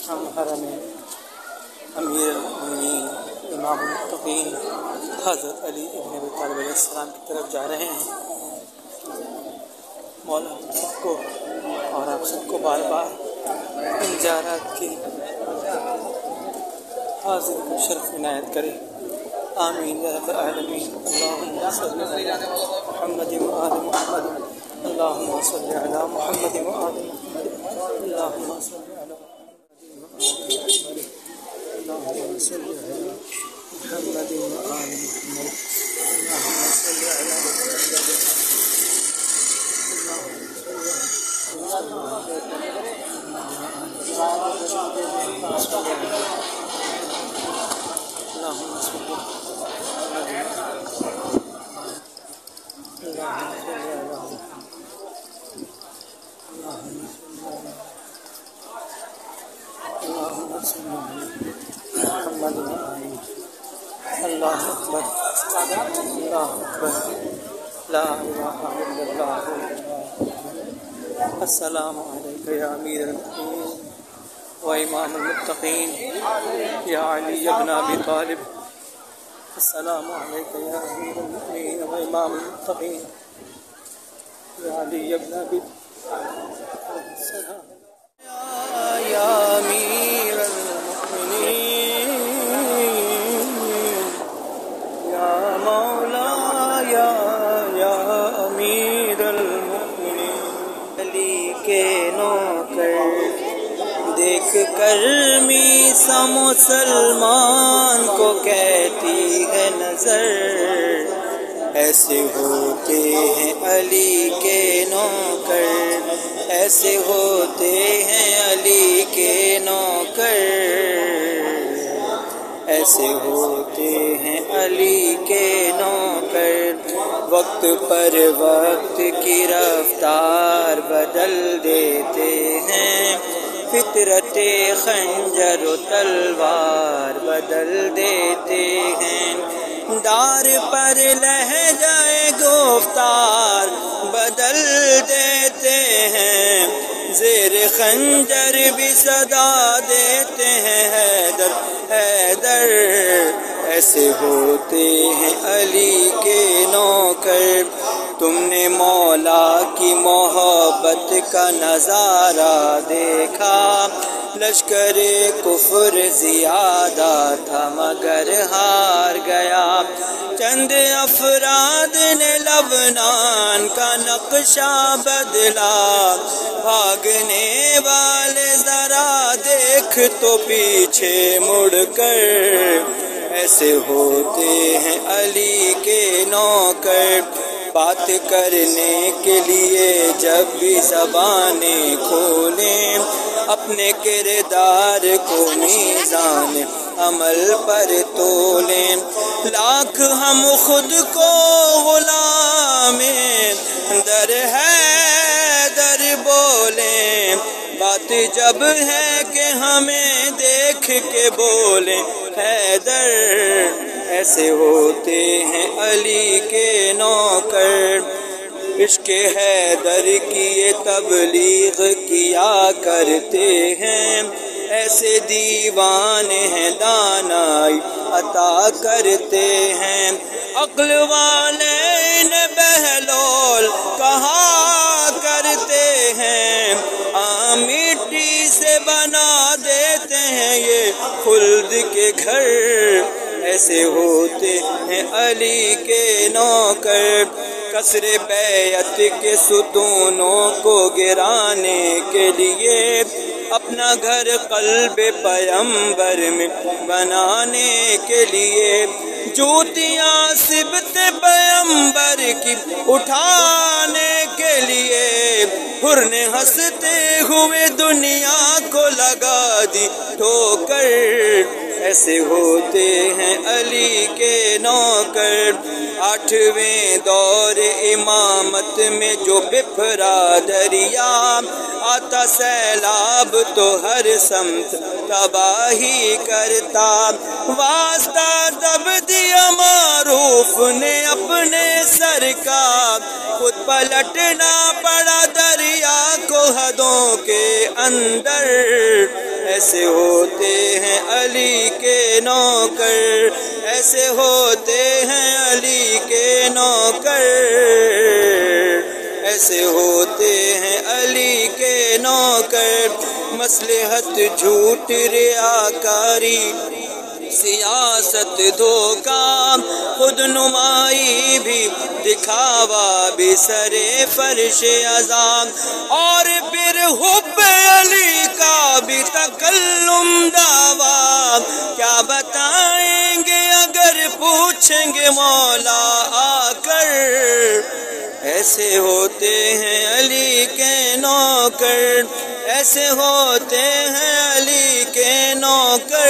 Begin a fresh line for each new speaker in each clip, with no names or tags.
ہم حرم امیر المؤمنین امام المتقین حضرت علی ابن ابی طالب علیہ السلام کی طرف جا رہے ہیں۔ مولا ہم سب کو اور آپ سب کو بار بار ان زیارات کی حاضر کو شرف عنایت کرے، آمین یا رب العالمین۔ اللہم صلی علی محمد وآل محمد، اللہم صلی علی محمد وآل محمد، اللہم صلی علی اللہم صلی علی محمد وآل محمد، اللہم صلی علی اللہ اکبر، اللہ اکبر، لا الہ الا اللہ۔ السلام علیکم یا امیر المؤمنین و امام المتقین یا علی ابن ابی طالب، السلام علیکم یا امیر المؤمنین و امام المتقین یا علی ابن ابی السلام یا امیر المؤمنین یا مولا یا امیر المؤمنین۔ علی کے نوکر دیکھ کر میسا مسلمان کو کہتی ہے نظر، ایسے ہوتے ہیں علی کے نوکر، ایسے ہوتے ہیں علی کے نوکر، ایسے ہوتے ہیں علی کے نوکر۔ وقت پر وقت کی رفتار بدل دیتے ہیں، فطرت خنجر و تلوار بدل دیتے ہیں، دار پر لہجۂ گفتار بدل دیتے ہیں، زیر خنجر بھی صدا دیتے ہیں حیدر حیدر۔ ایسے ہوتے ہیں علی کے نوکر۔ تم نے مولا کی محبت کا نظارہ دیکھا، لشکر کفر زیادہ تھا مگر ہار گیا، چند افراد نے لبنان کا نقشہ بدلا، بھاگنے والے ذرا دیکھ تو پیچھے مڑ کر، ایسے ہوتے ہیں علی کے نوکر۔ بات کرنے کے لیے جب بھی زبانیں کھولیں، اپنے کردار کو میزان عمل پر تولیں، لاکھ ہم خود کو غلام در حیدر بولیں، بات جب ہے کہ ہمیں دیکھ کے بولیں حیدر۔ ایسے ہوتے ہیں علی کے نوکر۔ عشق حیدر کی یہ تبلیغ کیا کرتے ہیں، ایسے دیوانے ہیں دانائی عطا کرتے ہیں، عقل والے انہیں بہلول کہا کرتے ہیں، مٹی سے بنا دیتے ہیں یہ خلد کے گھر۔ ایسے ہوتے ہیں علی کے نوکر۔ قصر بیعت کے ستونوں کو گرانے کے لیے، اپنا گھر قلب پیمبر میں بنانے کے لیے، جوتیاں صبت پیمبر کی اٹھانے کے لیے، حر نے ہنستے ہوئے دنیا کو لگا دی ٹھوکر۔ ایسے ہوتے ہیں علی کے نوکر۔ آٹھویں دور امامت میں جو بپھرا دریا، آتا سیلاب تو ہر سمت تباہی کرتا، واسطہ دب دیا معروف نے اپنے سر کا، خود پلٹنا پڑا دریا کو حدوں کے اندر۔ ایسے ہوتے ہیں علی کے نوکر، ایسے ہوتے ہیں علی کے نوکر، ایسے ہوتے ہیں علی کے نوکر۔ مصلحت جھوٹ ریاکاری، سیاست دھوکہ، خود نمائی بھی، دکھاوا بھی سرے فرش عذاب، اور پھر حب علی کا بھی تکلم دعویٰ۔ کیا بتائیں گے اگر پوچھیں گے مولا آ کر، ایسے ہوتے ہیں علی کے نوکر، ایسے ہوتے ہیں علی کے نوکر،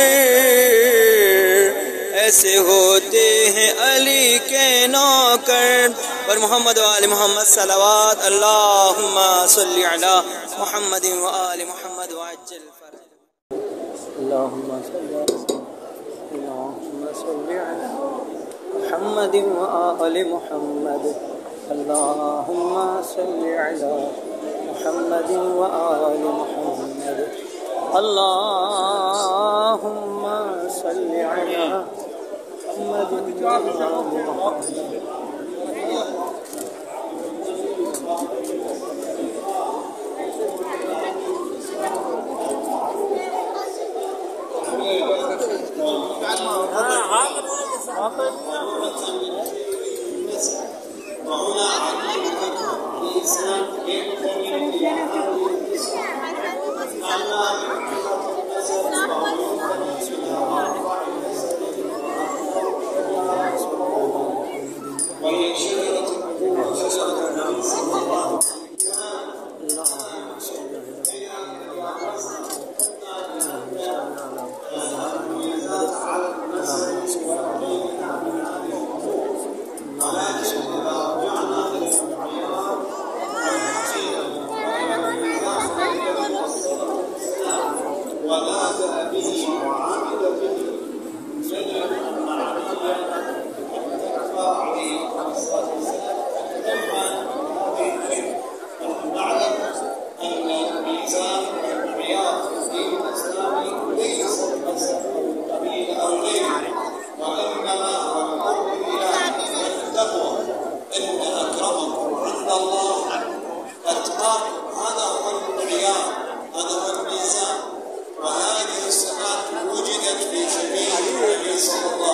ایسے ہوتے ہیں علی کے نوکر۔ اور محمد و آل محمد صلوات، اللہم صلی علی محمد و آل محمد وعجل فرج۔ اللہم صلی علی محمد و آل محمد، اللہم صلی علی محمد و آل محمد، اللہم صلی علی محمد و آل محمد۔
وهذه الصفات وجدت في شريعة النبي صلى الله